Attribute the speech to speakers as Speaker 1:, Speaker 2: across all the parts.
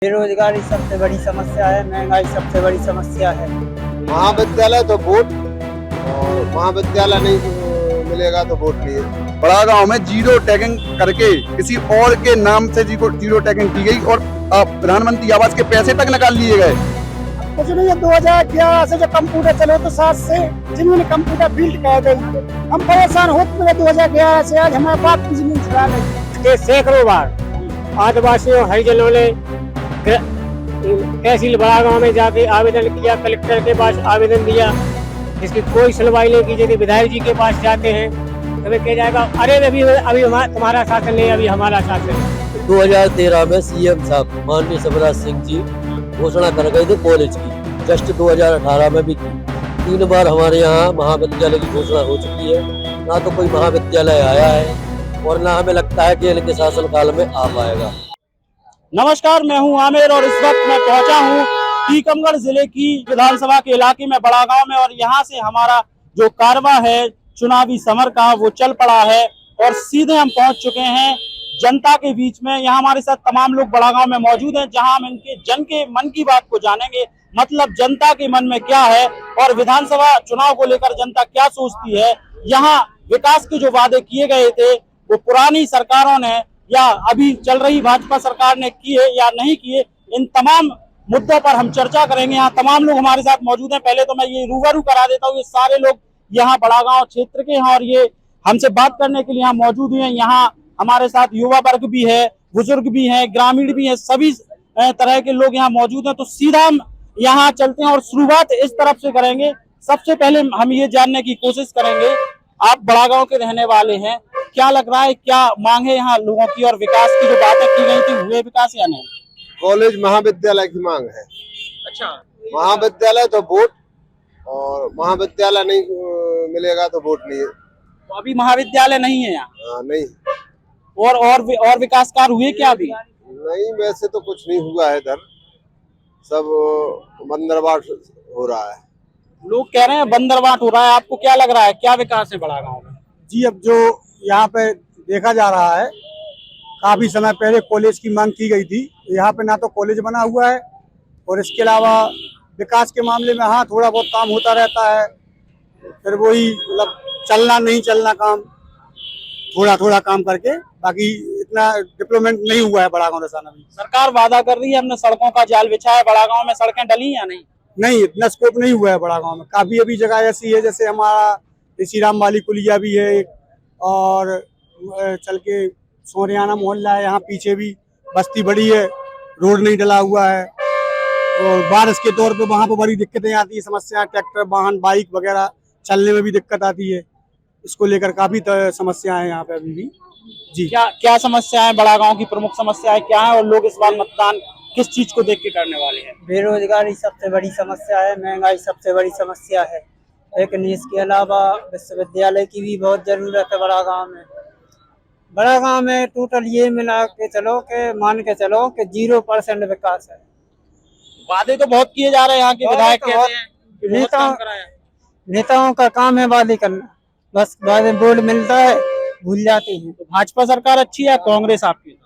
Speaker 1: बेरोजगारी सबसे बड़ी समस्या है, महंगाई सबसे बड़ी समस्या है।
Speaker 2: महाविद्यालय तो वोट, और महाविद्यालय नहीं मिलेगा तो वोट नहीं है।
Speaker 3: बड़ा गांव में जीरो टैगिंग करके किसी और के नाम से जीरो टैगिंग की गई और प्रधानमंत्री आवास के पैसे तक निकाल लिए गए।
Speaker 1: कुछ नहीं है, 2011 से जो कंप्यूटर चले तो 7 से जिन्होंने कंप्यूटर फील्ड कह गई, हम परेशान होते हैं। 2011 से आज हमारे बाप की जमीन छुड़ा गई।
Speaker 4: सैकड़ों बार आदिवासियों हरिजनों ने तहसील बड़ा गाँव में जाके आवेदन किया, कलेक्टर के पास आवेदन दिया, जिसकी कोई सुनवाई नहीं की जाती। विधायक जी के पास जाते हैं तो कहा जाएगा अरे अभी तुम्हारा शासन नहीं, अभी हमारा शासन है।
Speaker 5: 2013 में सीएम साहब माननीय शिवराज सिंह जी घोषणा कर गए थे कॉलेज की, जस्ट 2018 में भी की। 3 बार हमारे यहाँ महाविद्यालय की घोषणा हो चुकी है, ना तो कोई महाविद्यालय आया है और ना हमें लगता है कि इनके शासनकाल में आ पाएगा।
Speaker 6: नमस्कार, मैं हूं आमिर और इस वक्त मैं पहुंचा हूं टीकमगढ़ जिले की विधानसभा के इलाके में बड़ा गांव में, और यहां से हमारा जो कारवा है चुनावी समर का वो चल पड़ा है और सीधे हम पहुंच चुके हैं जनता के बीच में। यहाँ हमारे साथ तमाम लोग बड़ा गांव में मौजूद हैं, जहां हम इनके जन के मन की बात को जानेंगे, मतलब जनता के मन में क्या है और विधानसभा चुनाव को लेकर जनता क्या सोचती है। यहाँ विकास के जो वादे किए गए थे वो पुरानी सरकारों ने या अभी चल रही भाजपा सरकार ने किए या नहीं किए, इन तमाम मुद्दों पर हम चर्चा करेंगे। यहाँ तमाम लोग हमारे साथ मौजूद हैं। पहले तो मैं ये रूबरू करा देता हूँ, ये सारे लोग यहाँ बड़ा गांव क्षेत्र के हैं और ये हमसे बात करने के लिए यहाँ मौजूद हैं। यहाँ हमारे साथ युवा वर्ग भी है, बुजुर्ग भी है, ग्रामीण भी है, सभी तरह के लोग यहाँ मौजूद हैं। तो सीधा हम यहाँ चलते हैं और शुरुआत इस तरफ से करेंगे। सबसे पहले हम ये जानने की कोशिश करेंगे, आप बड़ा गांव के रहने वाले हैं, क्या लग रहा है, क्या मांग है यहाँ लोगों की और विकास की जो बातें की गई थी हुए विकास या नहीं?
Speaker 2: कॉलेज महाविद्यालय की मांग है।
Speaker 6: अच्छा,
Speaker 2: महाविद्यालय तो वोट, और महाविद्यालय नहीं मिलेगा तो वोट नहीं है।
Speaker 6: तो अभी महाविद्यालय नहीं है यहाँ?
Speaker 2: नहीं।
Speaker 6: और विकास कार्य हुए क्या अभी?
Speaker 2: नहीं, वैसे तो कुछ नहीं हुआ है इधर, सब बंदरबाट हो रहा है।
Speaker 6: लोग कह रहे हैं बंदरबाट हो रहा है, आपको क्या लग रहा है, क्या विकास है बड़ा गांव में?
Speaker 1: जी, अब जो यहाँ पे देखा जा रहा है, काफी समय पहले कॉलेज की मांग की गई थी। यहाँ पे ना तो कॉलेज बना हुआ है और इसके अलावा विकास के मामले में हाँ थोड़ा बहुत काम होता रहता है, फिर वही मतलब चलना नहीं चलना काम, थोड़ा थोड़ा काम करके, बाकी इतना डेवलपमेंट नहीं हुआ है बड़ा गाँव रसाना में।
Speaker 6: सरकार वादा कर रही है हमने सड़कों का जाल बिछा है, बड़ा गांव में सड़कें डली या नहीं?
Speaker 1: नहीं, इतना स्कोप नहीं हुआ है बड़ा गांव में। काफी अभी जगह ऐसी है, जैसे हमारा श्री राम वाली कुलिया भी है एक, और चल के सोरियाना मोहल्ला है, यहाँ पीछे भी बस्ती बड़ी है, रोड नहीं डला हुआ है। और बारिश के तौर पे वहाँ पर बड़ी दिक्कतें आती है, समस्या, ट्रैक्टर वाहन बाइक वगैरह चलने में भी दिक्कत आती है। इसको लेकर काफी समस्याएं हैं यहाँ पे अभी भी। जी,
Speaker 6: क्या समस्या है बड़ा गांव की, प्रमुख समस्याएं क्या है और लोग इस बार मतदान किस चीज को देख के करने वाले हैं?
Speaker 1: बेरोजगारी सबसे बड़ी समस्या है, महंगाई सबसे बड़ी समस्या है, लेकिन इसके अलावा विश्वविद्यालय की भी बहुत जरूरत है बड़ा गांव में। बड़ा गांव में टोटल ये मिला के चलो के मान के चलो कि 0% विकास है।
Speaker 6: वादे तो बहुत किए जा रहे हैं यहाँ के विधायक कहते हैं कि बहुत काम कराया।
Speaker 1: नेताओं का काम है वादे करना, बस वादे बोर्ड मिलता है भूल जाते हैं।
Speaker 6: तो भाजपा सरकार अच्छी है, कांग्रेस आपकी?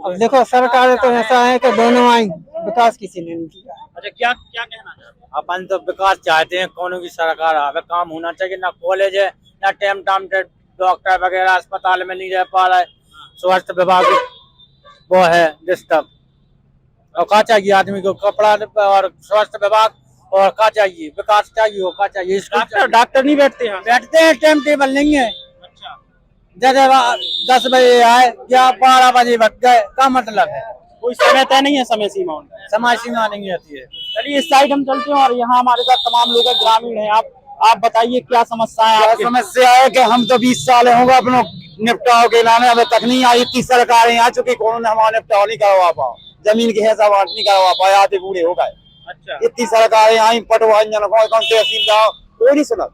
Speaker 1: अब देखो, सरकार तो ऐसा है कि दोनों आई, विकास किसी ने नहीं किया।
Speaker 6: अच्छा, क्या क्या कहना चाहते हैं?
Speaker 4: अपन तो विकास चाहते हैं, कौन की सरकार आवे, काम होना चाहिए। ना कॉलेज है, ना टाइम डॉक्टर वगैरह अस्पताल में नहीं रह पा रहा है, स्वास्थ्य विभाग वो है डिस्टर्ब। और क्या चाहिए आदमी को, कपड़ा और स्वास्थ्य विभाग, और क्या चाहिए, विकास चाहिए, वो क्या चाहिए।
Speaker 6: डॉक्टर नहीं बैठते हैं?
Speaker 4: बैठते हैं, टाइम टेबल नहीं है।
Speaker 6: अच्छा,
Speaker 4: जैसे 10 बजे आए या 12 बजे बच गए, क्या मतलब है?
Speaker 6: कोई समय तय नहीं है, समय सीमा उनका?
Speaker 4: समय सीमा नहीं आती है।
Speaker 6: चलिए इस साइड हम चलते हैं और यहाँ हमारे साथ तमाम लोग हैं, ग्रामीण हैं। आप बताइए क्या समस्या है आपकी?
Speaker 4: समस्या है कि हम तो 20 साल होगा अपने निपटाओ के नामे, अभी तक नहीं आई। 30 सरकारें आ चुकी, कोरोना हमारा निपटाओ नहीं करवा पाओ, जमीन के हिसाब नहीं करवा पाए, आधे बूढ़े हो गए।
Speaker 6: अच्छा,
Speaker 4: इतनी सरकारें आई, पटवारी कौन तहसील जाओ, कोई नहीं सुना,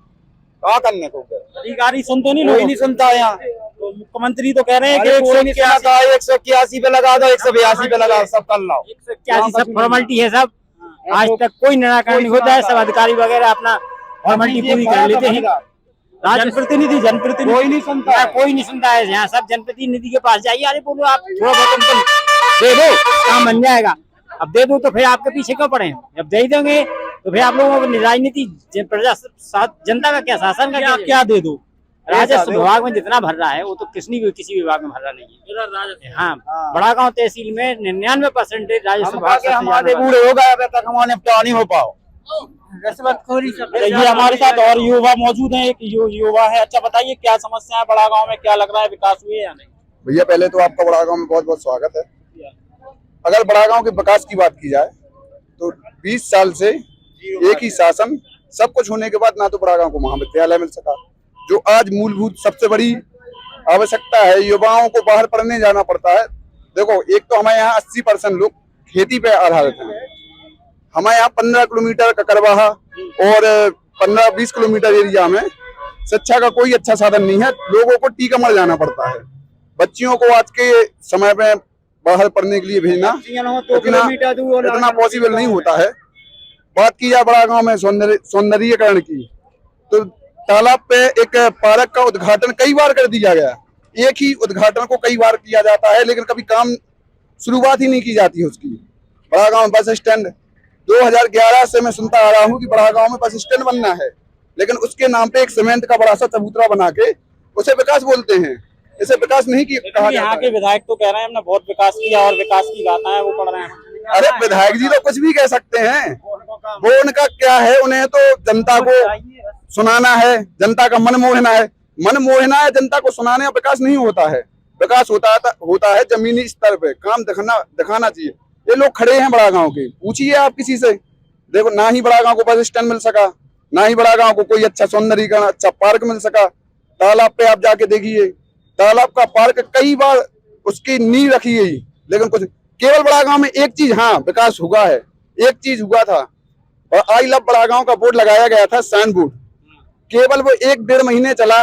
Speaker 4: क्या करने को?
Speaker 6: अधिकारी सुनते नहीं,
Speaker 4: कोई
Speaker 6: लोग
Speaker 4: नहीं सुनता यहाँ।
Speaker 6: तो मुख्यमंत्री तो कह रहे हैं कि
Speaker 4: 181 पे लगा दो, 182 पे लगा दो, सब कर लो।
Speaker 6: 181 सब फॉर्मेलिटी है सब, आज तक कोई निराकरण नहीं होता है, सब अधिकारी वगैरह अपना फॉर्मेलिटी पूरी कर लेते हैं। जनप्रतिनिधि कोई नहीं सुनता, कोई नहीं सुनता है यहाँ। सब जनप्रतिनिधि के पास जाइए, अरे बोलो आप थोड़ा बहुत उनको दे दो, काम बन जाएगा। अब दे दो तो फिर आपके पीछे क्यों पड़े? जब दे देंगे तो फिर आप लोगों को राजनीति जनता का क्या, शासन का क्या दे दो? राजस्व विभाग में जितना भर रहा है वो तो किसी विभाग में भर रहा नहीं है। हाँ, बड़ा गांव तहसील में 99% राजस्व विभाग से
Speaker 3: हमारे बूढ़े हो गए, अभी तक हमारे निपटा नहीं हो पाओ।
Speaker 6: ये हमारे साथ और युवा मौजूद हैं। एक युवा है। अच्छा बताइए, क्या समस्या है बड़ा गांव में? क्या लग रहा है, विकास हुए या नहीं?
Speaker 3: भैया पहले तो आपका बड़ा गांव में बहुत बहुत स्वागत है। अगर बड़ा गांव के विकास की बात की जाए तो 20 साल से एक ही शासन, सब कुछ होने के बाद ना तो बड़ा गांव को महाविद्यालय मिल सका, जो आज मूलभूत सबसे बड़ी आवश्यकता है। युवाओं को बाहर पढ़ने जाना पड़ता है। देखो, एक तो हमारे यहाँ 80% लोग खेती पे आधारित हैं। हमारे यहाँ 15 किलोमीटर का करवाहा और 15-20 किलोमीटर एरिया में शिक्षा का कोई अच्छा साधन नहीं है। लोगों को टीकमगढ़ जाना पड़ता है। बच्चियों को आज के समय में बाहर पढ़ने के लिए भेजना इतना पॉसिबल नहीं होता है। बात की जाए बड़ा गांव में सौंदर्यीकरण की, तो तालाब पे एक पार्क का उद्घाटन कई बार कर दिया गया। एक ही उद्घाटन को कई बार किया जाता है, लेकिन कभी काम शुरुआत ही नहीं की जाती है उसकी। बड़ा गांव बस स्टैंड 2011 से मैं सुनता आ रहा हूँ कि बड़ा गांव में बस स्टैंड बनना है, लेकिन उसके नाम पे एक सीमेंट का बड़ा सा चबूतरा बना के उसे विकास बोलते हैं। इसे विकास नहीं किया।
Speaker 6: यहाँ के विधायक तो कह रहे हैं हमने बहुत विकास किया और विकास की गाथाएं वो पढ़ रहे हैं।
Speaker 3: अरे विधायक जी तो कुछ भी कह सकते हैं, वो उनका क्या है, उन्हें तो जनता को सुनाना है, जनता का मन मोहना है। मन मोहना है, जनता को सुनाने का विकास नहीं होता है। विकास होता है जमीनी स्तर पे, काम दिखाना चाहिए। ये लोग खड़े हैं बड़ा गांव के, पूछिए आप किसी से। देखो, ना ही बड़ा गांव को बस स्टैंड मिल सका, ना ही बड़ा गांव को कोई अच्छा सौंदर्यीकरण, अच्छा पार्क मिल सका। तालाब पे आप जाके देखिए, तालाब का पार्क कई बार उसकी नींव रखी गई, लेकिन कुछ केवल बड़ा गांव में एक चीज, हाँ विकास हुआ है, एक चीज हुआ था, और आई लव बड़ा गांव का बोर्ड लगाया गया था, साइन बोर्ड। केवल वो 1-1.5 महीने चला।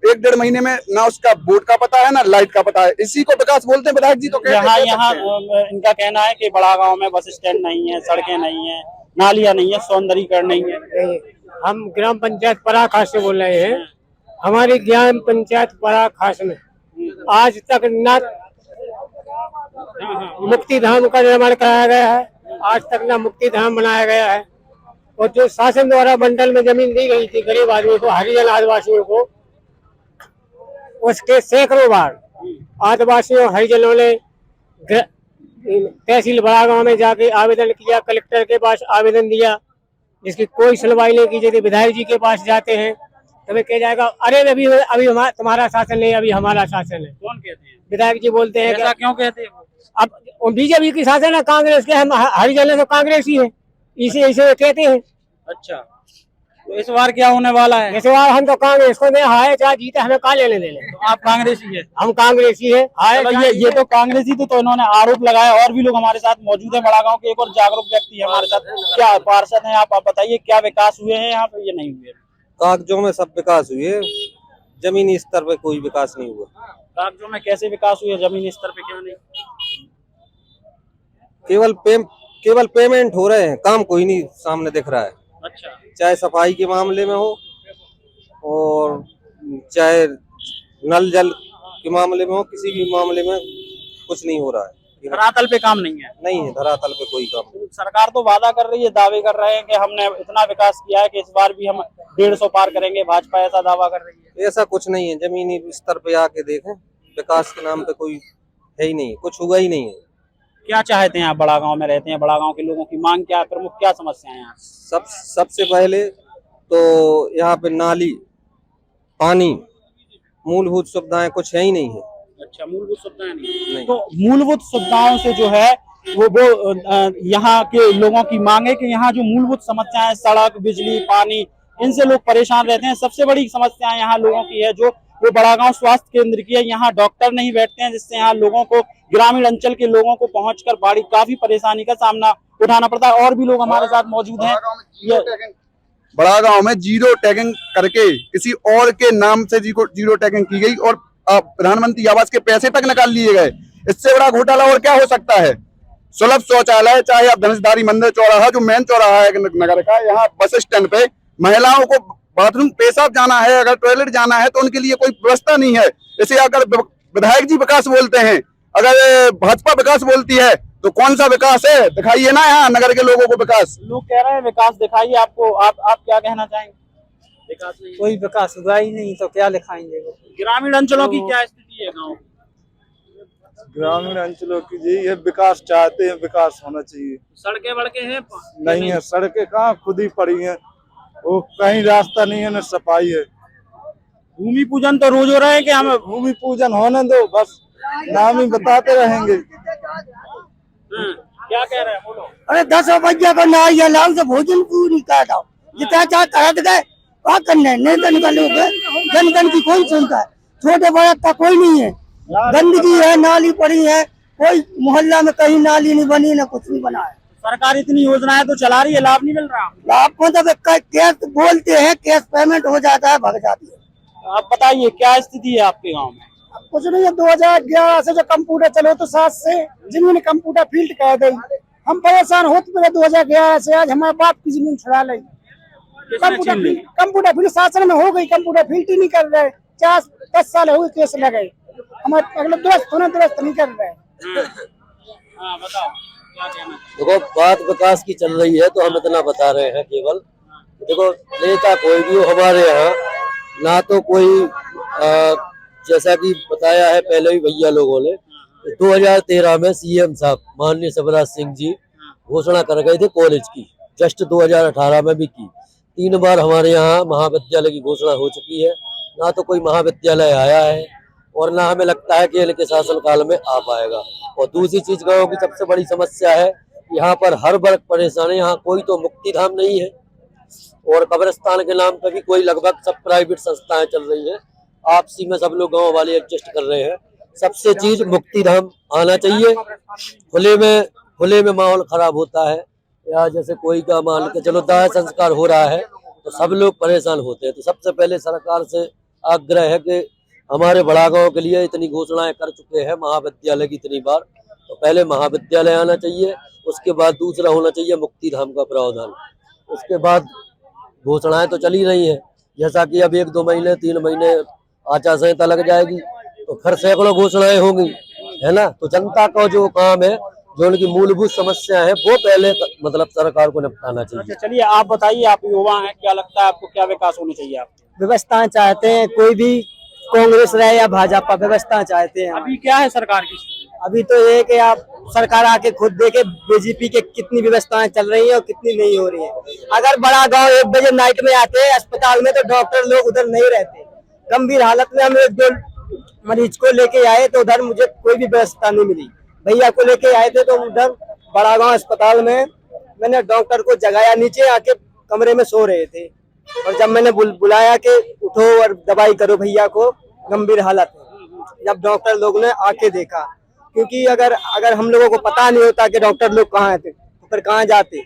Speaker 3: 1-1.5 महीने में ना उसका बोर्ड का पता है ना लाइट का पता है। इसी को विकास बोलते हैं। विधायक जी तो
Speaker 6: यहाँ इनका कहना है कि बड़ा गांव में बस स्टैंड नहीं है, सड़कें नहीं है, नालियां नहीं है, सौंदर्यीकरण नहीं है।
Speaker 7: हम ग्राम पंचायत पराखास से बोल रहे हैं। हमारी ग्राम पंचायत पराखास में आज तक न मुक्ति धाम का निर्माण कराया गया है, आज तक न मुक्ति धाम बनाया गया है। और जो शासन द्वारा बंडल में जमीन दी गई थी गरीब आदमी को, हरिजन आदिवासियों को, उसके सैकड़ों बार आदिवासियों हरिजनों ने तहसील बड़ा गांव में जाके आवेदन किया, कलेक्टर के पास आवेदन दिया, जिसकी कोई सुनवाई नहीं की। यदि विधायक जी के पास जाते हैं तभी कह जाएगा अरे अभी तुम्हारा शासन नहीं, अभी हमारा शासन है।
Speaker 6: कौन कहते हैं?
Speaker 7: विधायक जी बोलते हैं।
Speaker 6: ऐसा क्यों कहते हैं?
Speaker 7: अब बीजेपी की शासन है, कांग्रेस के, हम हरिजन तो कांग्रेस ही है, इसे कहते हैं।
Speaker 6: अच्छा, तो इस बार क्या होने वाला है?
Speaker 7: इस बार हम तो कांग्रेस को हाय चाहे जीते, हमें कहाँ लेने देने।
Speaker 6: तो आप कांग्रेसी है?
Speaker 7: हम कांग्रेसी है।
Speaker 6: ये तो कांग्रेसी तो इन्होंने आरोप लगाया। और भी लोग हमारे साथ मौजूद है। बड़ा गांव के एक और जागरूक व्यक्ति है हमारे साथ। क्या पार्षद हैं आप बताइए, क्या विकास हुए हैं यहाँ पे? ये नहीं हुए?
Speaker 8: कागजों में सब विकास हुए, जमीनी स्तर पे कोई विकास नहीं हुआ।
Speaker 6: कागजों में कैसे विकास हुए, जमीनी स्तर पे क्यों नहीं?
Speaker 8: केवल पेमेंट हो रहे हैं, काम कोई नहीं सामने दिख रहा है।
Speaker 6: अच्छा,
Speaker 8: चाहे सफाई के मामले में हो और चाहे नल जल के मामले में हो, किसी भी मामले में कुछ नहीं हो रहा है।
Speaker 6: धरातल पे काम नहीं है?
Speaker 8: नहीं है, धरातल पे कोई काम नहीं।
Speaker 6: सरकार तो वादा कर रही है, दावे कर रहे हैं कि हमने इतना विकास किया है कि इस बार भी हम 150 पार करेंगे। भाजपा ऐसा दावा कर रही है।
Speaker 8: ऐसा कुछ नहीं है। जमीनी स्तर पे आके देखें, विकास के नाम पे कोई है ही नहीं, कुछ हुआ ही नहीं है।
Speaker 6: क्या चाहते हैं आप? बड़ा गांव में रहते हैं, बड़ा गांव के लोगों की मांग क्या है, प्रमुख क्या समस्याएं हैं यहाँ?
Speaker 8: सबसे पहले तो यहाँ पे नाली, पानी, मूलभूत सुविधाएं कुछ है ही नहीं है।
Speaker 6: अच्छा, मूलभूत सुविधाएं नहीं।
Speaker 8: नहीं।
Speaker 6: तो मूलभूत सुविधाओं से जो है वो यहाँ के लोगों की मांग है कि यहाँ जो मूलभूत समस्याएं, सड़क, बिजली, पानी, इनसे लोग परेशान रहते हैं। सबसे बड़ी समस्या यहाँ लोगों की है जो वो बड़ा गांव स्वास्थ्य केंद्र की है। यहाँ डॉक्टर नहीं बैठते हैं, जिससे यहाँ लोगों को, ग्रामीण अंचल के लोगों को पहुंचकर काफी परेशानी का सामना उठाना पड़ता है। और भी लोग हमारे साथ मौजूद हैं।
Speaker 3: बड़ा गांव में जीरो टैगिंग करके किसी और के नाम से जीरो टैगिंग की गई और प्रधानमंत्री आवास के पैसे तक निकाल लिए गए। इससे बड़ा घोटाला और क्या हो सकता है? सुलभ शौचालय, चाहे आप धनुषधारी मंदिर चौराहा, जो मेन चौराहा है नगर का, यहाँ बस स्टैंड पे महिलाओं को बाथरूम पेशाब जाना है, अगर टॉयलेट जाना है तो उनके लिए कोई व्यवस्था नहीं है। जैसे अगर विधायक जी विकास बोलते हैं, अगर भाजपा विकास बोलती है तो कौन सा विकास है, दिखाइए ना यहाँ नगर के लोगों को विकास।
Speaker 6: लोग कह रहे हैं विकास दिखाइए आपको, आप क्या कहना चाहेंगे? विकास नहीं,
Speaker 7: कोई विकास हुआ ही नहीं तो क्या लिखाएंगे वो।
Speaker 6: ग्रामीण अंचलों की क्या स्थिति है गाँव?
Speaker 9: ग्रामीण अंचलों की जी ये विकास चाहते हैं, विकास होना चाहिए।
Speaker 6: सड़कें वड़के हैं?
Speaker 9: नहीं है, सड़कें कहाँ खुद ही पड़ी हैं, वो कहीं रास्ता नहीं है, न सफाई है।
Speaker 6: भूमि पूजन तो रोज हो रहे हैं कि हमें?
Speaker 9: भूमि पूजन होने दो, बस नाम ही बताते रहेंगे।
Speaker 6: क्या कह रहे हैं, बोलो।
Speaker 1: अरे 10 रुपया का नारियल लाओ तो भोजन पूरी कर दो, जितना चाह कर गए वहाँ करने नेतन का लोग है, जनगण की कौन सुनता है? छोटे बड़े का कोई नहीं है, गंदगी है, नाली पड़ी है, कोई मोहल्ला में कहीं नाली नहीं बनी, ना कुछ नहीं बना है।
Speaker 6: सरकार इतनी योजनाएं तो चला रही है, लाभ नहीं मिल रहा?
Speaker 1: लाभ मतलब कैश बोलते हैं, कैश पेमेंट हो जाता है, भग जाती है।
Speaker 6: आप बताइए क्या स्थिति है आपके गांव में?
Speaker 1: कुछ नहीं है, 2011 से जो कंप्यूटर चलो तो 7 से जिन्होंने कंप्यूटर फील्ड कह गई, हम परेशान होते थे 2011 से। आज हमारे बाप की जमीन छुड़ा ली, कंप्यूटर फील्ड शासन में हो गई, कंप्यूटर फील्ड ही नहीं कर रहे। 4-10 साल हो गए केस लगे, हमारे अगले दोस्त होने दुरुस्त नहीं कर रहे।
Speaker 6: बताओ क्या कहना?
Speaker 5: देखो बात विकास की चल रही है तो हम इतना बता रहे हैं केवल। देखो नेता कोई भी हो हमारे यहाँ, ना तो कोई जैसा कि बताया है पहले ही भैया लोगों ने, 2013 में सीएम साहब माननीय शिवराज सिंह जी घोषणा कर गए थे कॉलेज की, जस्ट 2018 में भी की। 3 बार हमारे यहाँ महाविद्यालय की घोषणा हो चुकी है, ना तो कोई महाविद्यालय आया है और ना हमें लगता है कि इनके शासनकाल में आ पाएगा। और दूसरी चीज गाँव की सबसे बड़ी समस्या है, यहाँ पर हर वर्ग परेशान है। यहाँ कोई तो मुक्ति धाम नहीं है और कब्रिस्तान के नाम पर भी कोई लगभग सब प्राइवेट संस्थाएं चल रही हैं। आपसी में सब लोग गांव वाले एडजस्ट कर रहे हैं। सबसे चीज मुक्ति धाम आना चाहिए। खुले में माहौल खराब होता है, या जैसे कोई का मान के चलो दाह संस्कार हो रहा है तो सब लोग परेशान होते हैं। तो सबसे पहले सरकार से आग्रह है कि हमारे बड़ा गांव के लिए इतनी घोषणाएं कर चुके हैं महाविद्यालय की इतनी बार, तो पहले महाविद्यालय आना चाहिए, उसके बाद दूसरा होना चाहिए मुक्ति धाम का प्रावधान। उसके बाद घोषणाएं तो चली रही हैं, जैसा कि अब 1-2 महीने 3 महीने आचार संहिता लग जाएगी तो फिर सैकड़ों घोषणाएं होंगी, है ना। तो जनता का जो काम है, जो उनकी मूलभूत समस्या है, वो पहले मतलब सरकार को निपटाना चाहिए।
Speaker 6: चलिए आप बताइए, आप युवा हैं, क्या लगता है आपको क्या विकास होना चाहिए? आप
Speaker 7: व्यवस्था चाहते हैं, कोई भी कांग्रेस रहे या भाजपा, व्यवस्था चाहते हैं।
Speaker 6: अभी क्या है सरकार की?
Speaker 7: अभी तो ये कि आप सरकार आके खुद देखे बीजेपी के कितनी व्यवस्थाएं चल रही है और कितनी नहीं हो रही है। अगर बड़ा गांव 1 बजे नाइट में आते हैं अस्पताल में तो डॉक्टर लोग उधर नहीं रहते। गंभीर हालत में हम 1-2 मरीज को लेके आए तो उधर मुझे कोई भी व्यवस्था नहीं मिली। भैया को लेके आए थे तो उधर बड़ा गांव अस्पताल में मैंने डॉक्टर को जगाया, नीचे आके कमरे में सो रहे थे, और जब मैंने बुलाया कि उठो और दवाई करो भैया को, गंभीर हालत है। जब डॉक्टर लोग ने आके देखा, क्योंकि अगर हम लोगों को पता नहीं होता कि डॉक्टर लोग कहाँ थे तो फिर कहाँ जाते।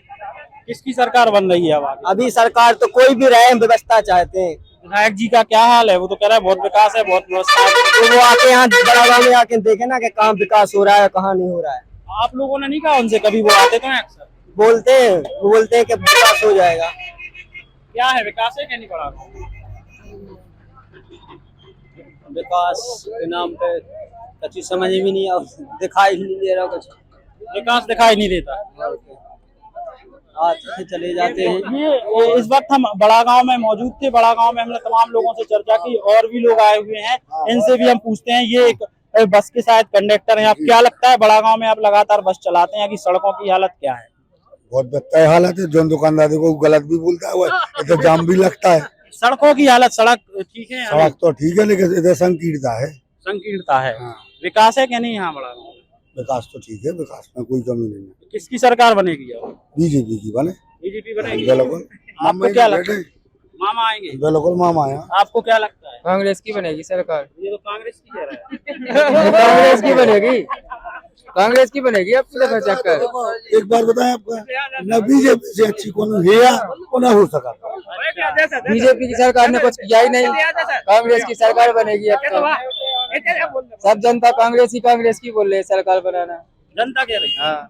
Speaker 6: किसकी सरकार बन रही है अब?
Speaker 7: अभी सरकार तो कोई भी रहे, व्यवस्था चाहते हैं।
Speaker 6: विधायक जी का क्या हाल है? वो तो कह रहा है बहुत विकास है, बहुत व्यवस्था है।
Speaker 7: तो वो आके यहाँ बड़ा गाँव में आके देखे ना कि कहाँ विकास हो रहा है, कहाँ नहीं हो रहा है।
Speaker 6: आप लोगों ने नहीं कहा उनसे कभी? वो आते तो हैं अक्सर,
Speaker 7: बोलते हैं कि विकास हो जाएगा।
Speaker 6: क्या है विकास है क्या नहीं? पड़ा
Speaker 7: विकास के नाम पे कच्ची समझ भी नहीं, दिखाई नहीं दे रहा कुछ।
Speaker 6: विकास दिखाई नहीं देता,
Speaker 7: आते चले जाते हैं।
Speaker 6: ये इस वक्त हम बड़ा गांव में मौजूद थे। बड़ा गांव में हमने तमाम लोगों से चर्चा की, और भी लोग आए हुए हैं, इनसे भी हम पूछते हैं। ये एक बस के शायद कंडक्टर हैं। आप क्या लगता है, बड़ा गांव में आप लगातार बस चलाते हैं कि सड़कों की हालत क्या है?
Speaker 10: बहुत बदतर हालत है। जो दुकानदार को गलत भी बोलता है, वो तो जाम भी लगता है।
Speaker 6: सड़कों की हालत, सड़क ठीक है?
Speaker 10: सड़क तो ठीक है, लेकिन इधर संकीर्णता है।
Speaker 6: संकीर्णता है। विकास है क्या नहीं यहाँ बड़ा गांव?
Speaker 10: विकास तो ठीक है, विकास में कोई कमी नहीं है।
Speaker 6: किसकी सरकार बनेगी?
Speaker 10: बीजेपी की बने।
Speaker 6: बीजेपी बनेगी?
Speaker 10: बिल्कुल।
Speaker 6: आपको क्या लगता है? मामा आएंगे?
Speaker 10: बिल्कुल मामा आया।
Speaker 6: आपको क्या लगता है?
Speaker 7: कांग्रेस की बनेगी सरकार।
Speaker 6: ये तो कांग्रेस की कह रहा है।
Speaker 7: कांग्रेस की बनेगी, कांग्रेस की बनेगी। अब चक्कर
Speaker 10: एक बार बताएं, आपका न बीजेपी से अच्छी कौन है या न हो सका।
Speaker 7: बीजेपी की सरकार ने कुछ किया ही नहीं, कांग्रेस की सरकार बनेगी। अब तो सब जनता कांग्रेस की बोल रही है सरकार बनाना।
Speaker 6: जनता कह रही है।
Speaker 7: हाँ।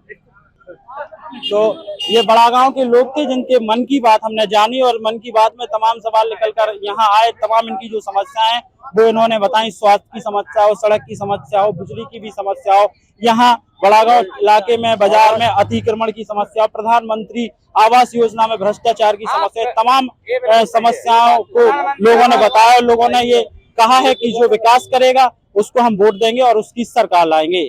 Speaker 6: तो ये बड़ा गांव के लोग थे जिनके मन की बात हमने जानी और मन की बात में तमाम सवाल निकल कर यहाँ आए। तमाम इनकी जो समस्याएं वो इन्होंने बताई, स्वास्थ्य की समस्या हो, सड़क की समस्या हो, बिजली की भी समस्या हो, यहाँ बड़ा गांव इलाके में बाजार में अतिक्रमण की समस्या, प्रधानमंत्री आवास योजना में भ्रष्टाचार की समस्या, तमाम समस्याओं को लोगों ने बताया। लोगों ने ये कहा है कि जो विकास करेगा उसको हम वोट देंगे और उसकी सरकार लाएंगे।